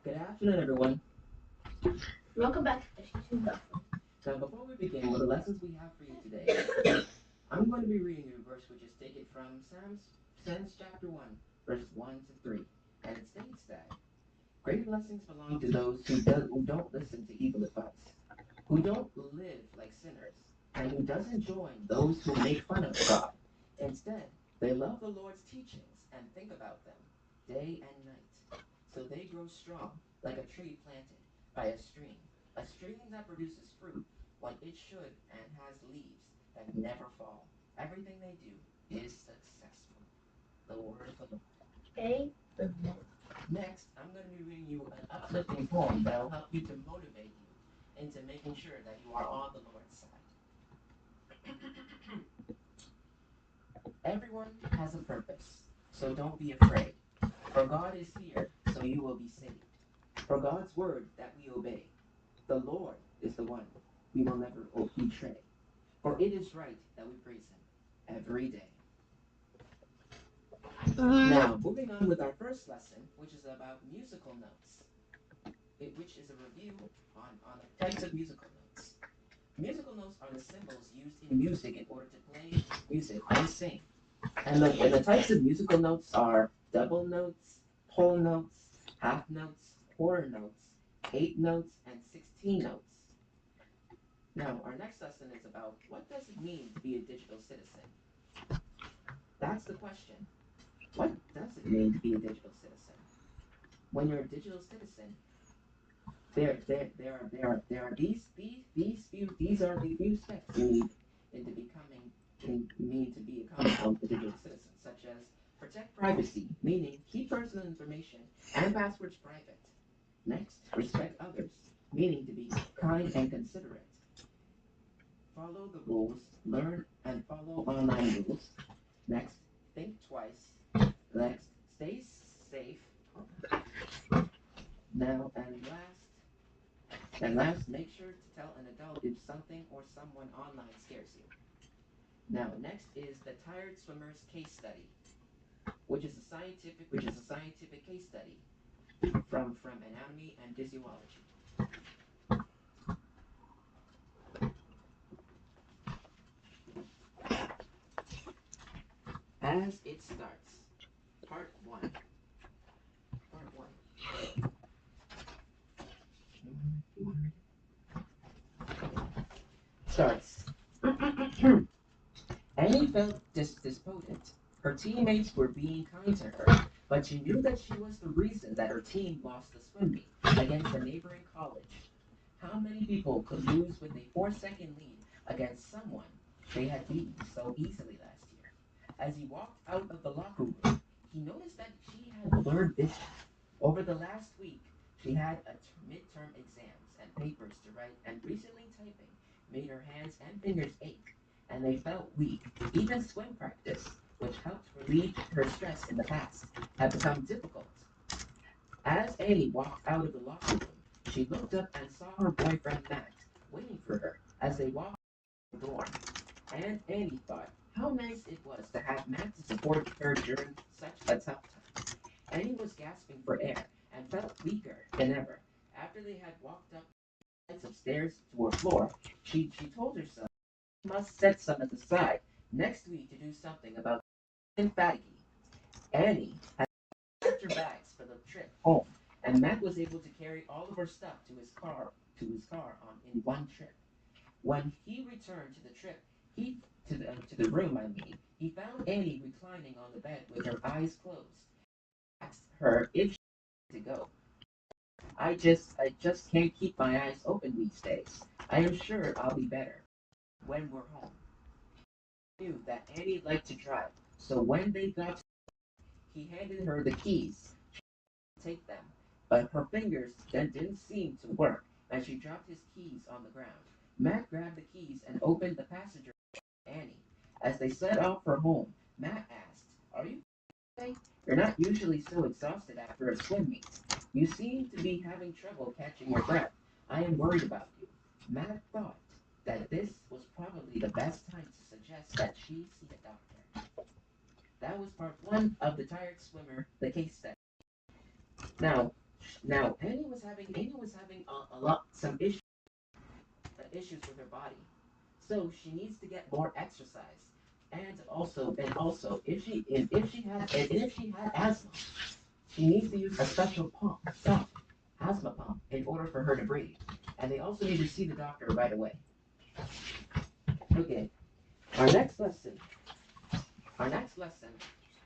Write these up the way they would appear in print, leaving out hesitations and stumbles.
Good afternoon, everyone. Welcome back to Education Buff. Now, before we begin with the lessons we have for you today, I'm going to be reading you a verse which is taken from Psalms chapter 1, verses 1 to 3. And it states that great blessings belong to those who don't listen to evil advice, who don't live like sinners, and who doesn't join those who make fun of God. Instead, they love the Lord's teachings and think about them day and night. So they grow strong like a tree planted by a stream that produces fruit when it should and has leaves that never fall. Everything they do is successful. The word of the Lord. Amen. Next, I'm going to be reading you an uplifting poem that will help you to motivate you into making sure that you are on the Lord's side. Everyone has a purpose, so don't be afraid. For God is here, so you will be saved. For God's word that we obey. The Lord is the one we will never betray. For it is right that we praise him every day. Now, moving on with our first lesson, which is about musical notes, which is a review on the types of musical notes. Musical notes are the symbols used in music in order to play music and sing. And the types of musical notes are double notes, whole notes, half notes, quarter notes, eighth notes, and 16 notes. Now, our next lesson is about what does it mean to be a digital citizen? That's the question. What does it mean to be a digital citizen? When you're a digital citizen, there are these are the few steps you need into becoming need to become a digital citizen, such as protect privacy, meaning keep personal information and passwords private. Next, respect others, meaning to be kind and considerate. Follow the rules, learn and follow online rules. Next, think twice. Next, stay safe. Now and last, make sure to tell an adult if something or someone online scares you. Now, next is the tired swimmer's case study, which is a scientific case study from anatomy and physiology. As it starts, part one. Part one starts. Annie felt despondent. Her teammates were being kind to her, but she knew that she was the reason that her team lost the swim meet against a neighboring college. How many people could lose with a 4-second lead against someone they had beaten so easily last year? As he walked out of the locker room, he noticed that she had blurred vision. Over the last week, she had midterm exams and papers to write, and recently typing made her hands and fingers ache, and they felt weak. Even swim practice, which helped relieve her stress in the past, had become difficult. As Annie walked out of the locker room, she looked up and saw her boyfriend Matt waiting for her as they walked to the dorm. And Annie thought how nice it was to have Matt to support her during such a tough time. Annie was gasping for air and felt weaker than ever. After they had walked up flights of stairs to her floor, she told herself she must set some aside next week to do something about fatigue. Annie had packed her bags for the trip home, and Matt was able to carry all of her stuff to his car on in one trip. When he returned to the trip, he to the room. I mean, he found Annie reclining on the bed with her eyes closed. Asked her if she wanted to go. I just can't keep my eyes open these days. I am sure I'll be better when we're home. He knew that Annie liked to drive, so when they got to, he handed her the keys to take them. But her fingers then didn't seem to work, and she dropped his keys on the ground. Matt grabbed the keys and opened the passenger door for Annie. As they set off for home, Matt asked, "Are you okay? You're not usually so exhausted after a swim meet. You seem to be having trouble catching your breath. I am worried about you." Matt thought that this was probably the best time to suggest that she see a doctor. That was part one of the tired swimmer, the case study. Now, Now, Annie was having some issues with her body, so she needs to get more exercise. And also, if she had asthma, she needs to use a special asthma pump, in order for her to breathe. And they also need to see the doctor right away. Okay, our next lesson. Our next lesson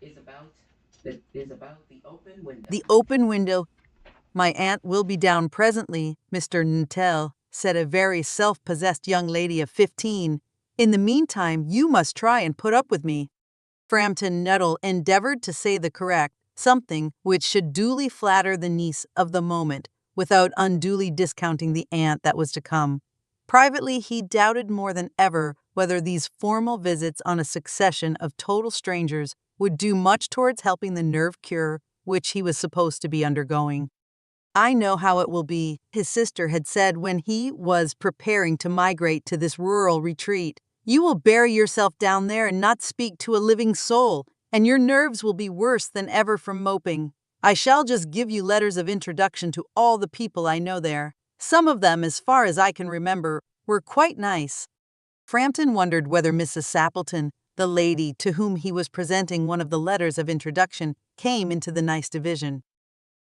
is about the open window. The open window. My aunt will be down presently, Mr. Nuttall, said a very self-possessed young lady of 15. In the meantime, you must try and put up with me. Frampton Nuttall endeavored to say the correct something which should duly flatter the niece of the moment, without unduly discounting the aunt that was to come. Privately, he doubted more than ever whether these formal visits on a succession of total strangers would do much towards helping the nerve cure which he was supposed to be undergoing. I know how it will be, his sister had said when he was preparing to migrate to this rural retreat. You will bury yourself down there and not speak to a living soul, and your nerves will be worse than ever from moping. I shall just give you letters of introduction to all the people I know there. Some of them, as far as I can remember, were quite nice. Frampton wondered whether Mrs. Sappleton, the lady to whom he was presenting one of the letters of introduction, came into the nice division.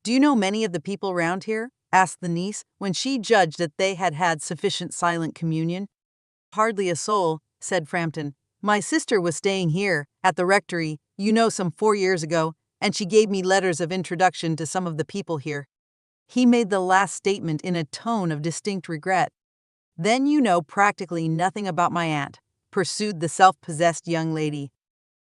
Do you know many of the people round here? Asked the niece, when she judged that they had had sufficient silent communion. Hardly a soul, said Frampton. My sister was staying here, at the rectory, some 4 years ago, and she gave me letters of introduction to some of the people here. He made the last statement in a tone of distinct regret. Then you know practically nothing about my aunt, pursued the self-possessed young lady.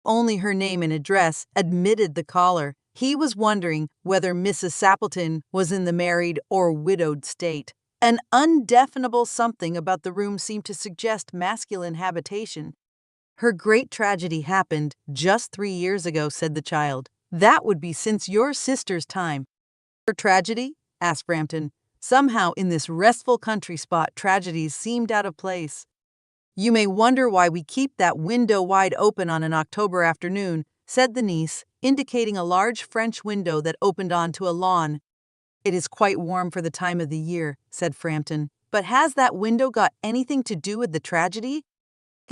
Only her name and address admitted the caller. He was wondering whether Mrs. Sappleton was in the married or widowed state. An undefinable something about the room seemed to suggest masculine habitation. Her great tragedy happened just 3 years ago, said the child. That would be since your sister's time. Her tragedy? Asked Frampton. Somehow in this restful country spot, tragedies seemed out of place. You may wonder why we keep that window wide open on an October afternoon, said the niece, indicating a large French window that opened onto a lawn. It is quite warm for the time of the year, said Frampton. But has that window got anything to do with the tragedy?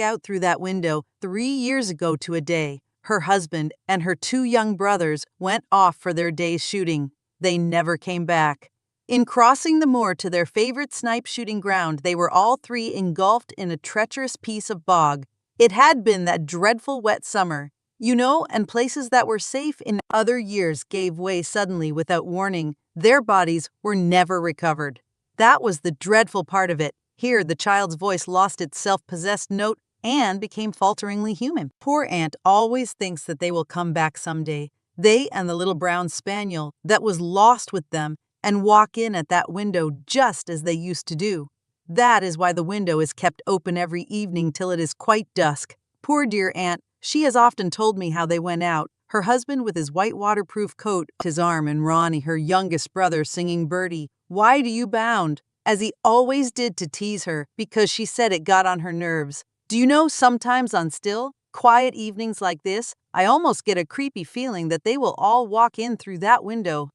Out through that window 3 years ago to a day, her husband and her 2 young brothers went off for their day's shooting. They never came back. In crossing the moor to their favorite snipe shooting ground, they were all 3 engulfed in a treacherous piece of bog. It had been that dreadful wet summer, and places that were safe in other years gave way suddenly without warning. Their bodies were never recovered. That was the dreadful part of it. Here the child's voice lost its self-possessed note and became falteringly human. Poor aunt always thinks that they will come back someday. They and the little brown spaniel that was lost with them, and walk in at that window just as they used to do. That is why the window is kept open every evening till it is quite dusk. Poor dear aunt, she has often told me how they went out, her husband with his white waterproof coat, his arm, and Ronnie, her youngest brother, singing Bertie, Why Do You Bound? As he always did to tease her, because she said it got on her nerves. Do you know, sometimes on still, quiet evenings like this, I almost get a creepy feeling that they will all walk in through that window.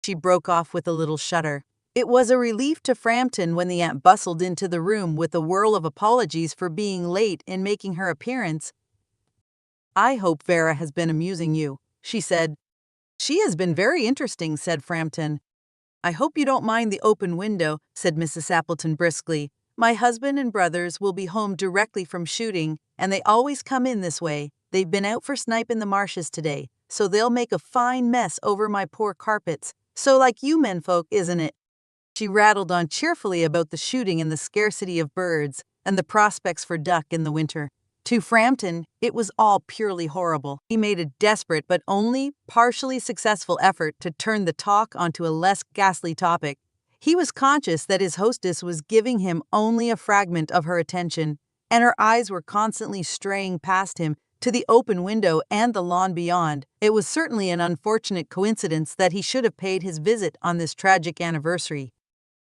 She broke off with a little shudder. It was a relief to Frampton when the aunt bustled into the room with a whirl of apologies for being late in making her appearance. I hope Vera has been amusing you, she said. She has been very interesting, said Frampton. I hope you don't mind the open window, said Mrs. Sappleton briskly. My husband and brothers will be home directly from shooting, and they always come in this way. They've been out for snipe in the marshes today, so they'll make a fine mess over my poor carpets. So like you menfolk, isn't it? She rattled on cheerfully about the shooting and the scarcity of birds, and the prospects for duck in the winter. To Frampton, it was all purely horrible. He made a desperate but only partially successful effort to turn the talk onto a less ghastly topic. He was conscious that his hostess was giving him only a fragment of her attention, and her eyes were constantly straying past him to the open window and the lawn beyond. It was certainly an unfortunate coincidence that he should have paid his visit on this tragic anniversary.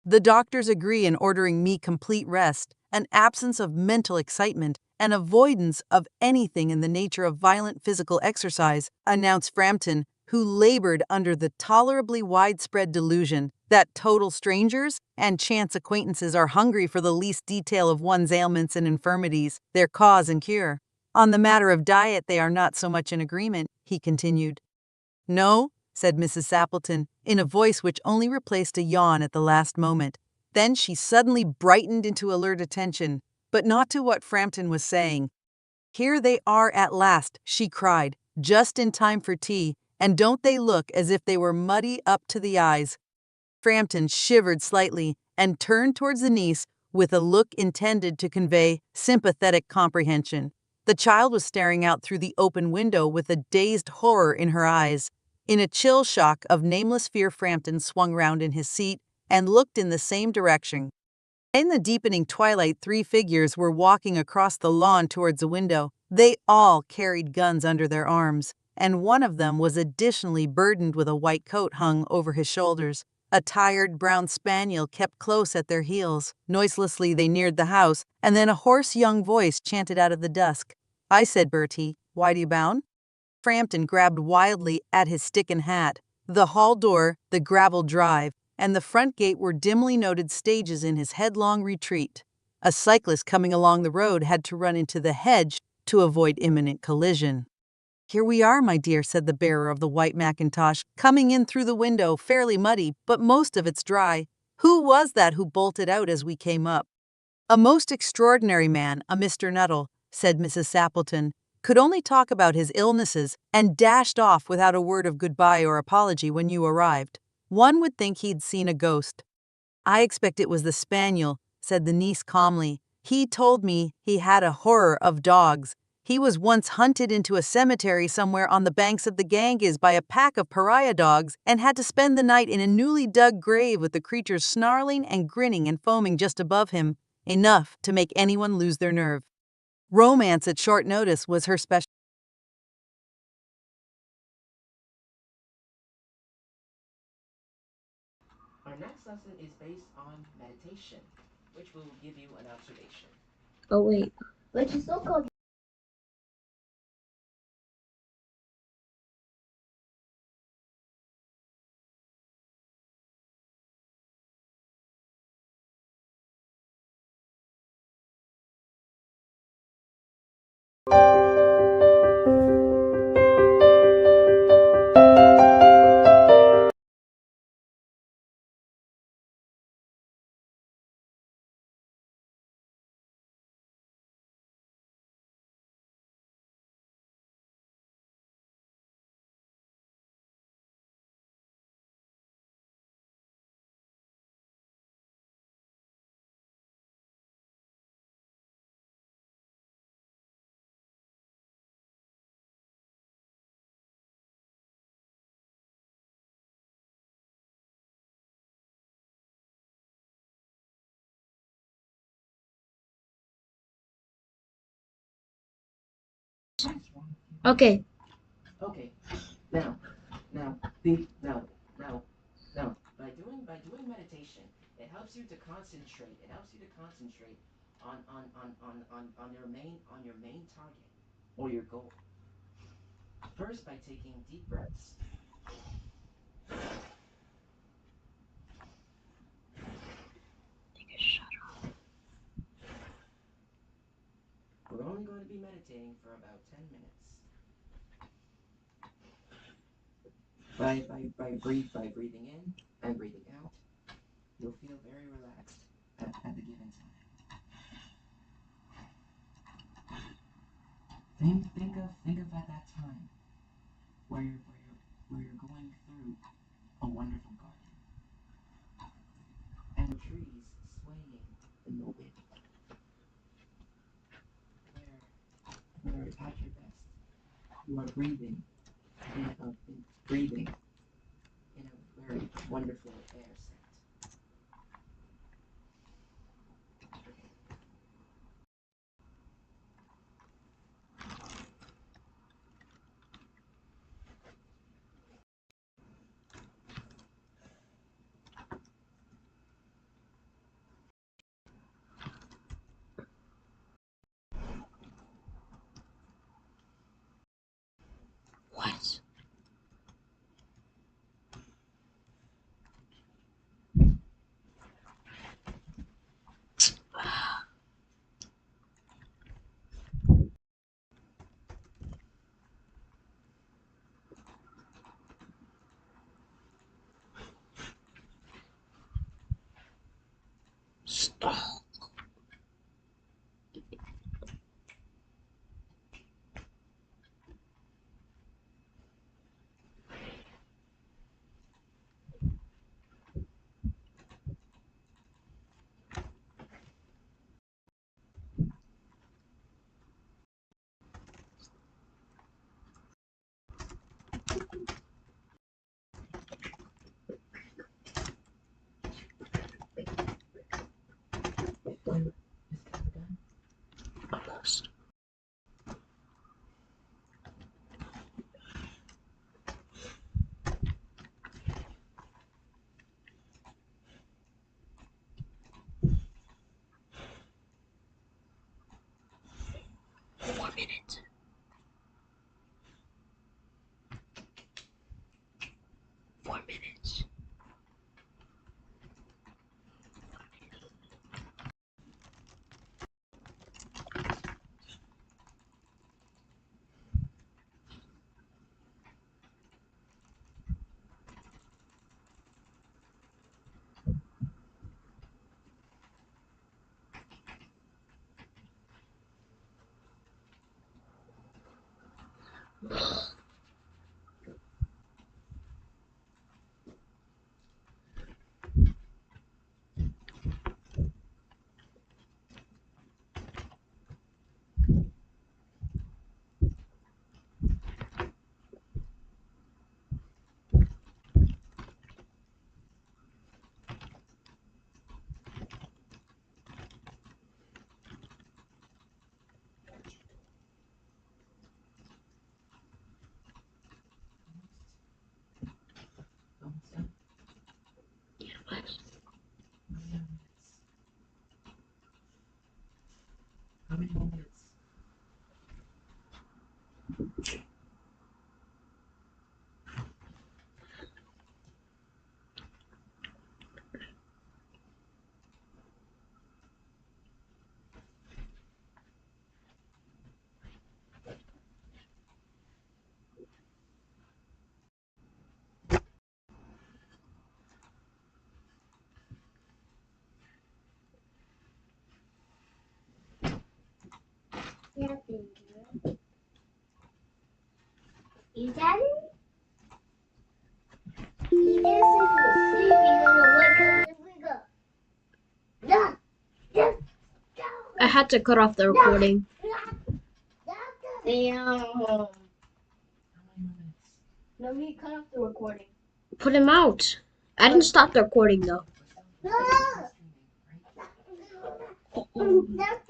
The doctors agree in ordering me complete rest, an absence of mental excitement, and avoidance of anything in the nature of violent physical exercise, announced Frampton, who labored under the tolerably widespread delusion that total strangers and chance acquaintances are hungry for the least detail of one's ailments and infirmities, their cause and cure. On the matter of diet, they are not so much in agreement, he continued. No, said Mrs. Sappleton, in a voice which only replaced a yawn at the last moment. Then she suddenly brightened into alert attention, but not to what Frampton was saying. Here they are at last, she cried, just in time for tea, and don't they look as if they were muddy up to the eyes? Frampton shivered slightly and turned towards the niece with a look intended to convey sympathetic comprehension. The child was staring out through the open window with a dazed horror in her eyes. In a chill shock of nameless fear, Frampton swung round in his seat and looked in the same direction. In the deepening twilight, 3 figures were walking across the lawn towards the window. They all carried guns under their arms, and one of them was additionally burdened with a white coat hung over his shoulders. A tired brown spaniel kept close at their heels. Noiselessly they neared the house, and then a hoarse young voice chanted out of the dusk. I said, Bertie, why do you bound? Frampton grabbed wildly at his stick and hat. The hall door, the gravel drive, and the front gate were dimly noted stages in his headlong retreat. A cyclist coming along the road had to run into the hedge to avoid imminent collision. Here we are, my dear, said the bearer of the white mackintosh, coming in through the window, fairly muddy, but most of it's dry. Who was that who bolted out as we came up? A most extraordinary man, a Mr. Nuttall, said Mrs. Sappleton, could only talk about his illnesses and dashed off without a word of goodbye or apology when you arrived. One would think he'd seen a ghost. I expect it was the spaniel, said the niece calmly. He told me he had a horror of dogs. He was once hunted into a cemetery somewhere on the banks of the Ganges by a pack of pariah dogs and had to spend the night in a newly dug grave with the creatures snarling and grinning and foaming just above him, enough to make anyone lose their nerve. Romance at short notice was her specialty. Our next lesson is based on meditation, which will give you an observation. Oh wait. But you still called Okay. Okay, now, now, think, now, now. By doing meditation, it helps you to concentrate. It helps you to concentrate on your main target or your goal. First, by taking deep breaths. We're only going to be meditating for about 10 minutes. By breathing in and breathing out, you'll feel very relaxed at the given time. Think of at that time where you're going through a wonderful garden and the trees swaying in the wind. Where at your best, you are breathing breathing in a very wonderful air scent. What? Almost. 4 minutes. 4 minutes. Almost done. Yeah, what? How many more minutes? Yeah, finger. Is that it? I had to cut off the recording. How many more minutes? No, he cut off the recording. Put him out. I didn't stop the recording though. We're still streaming, right?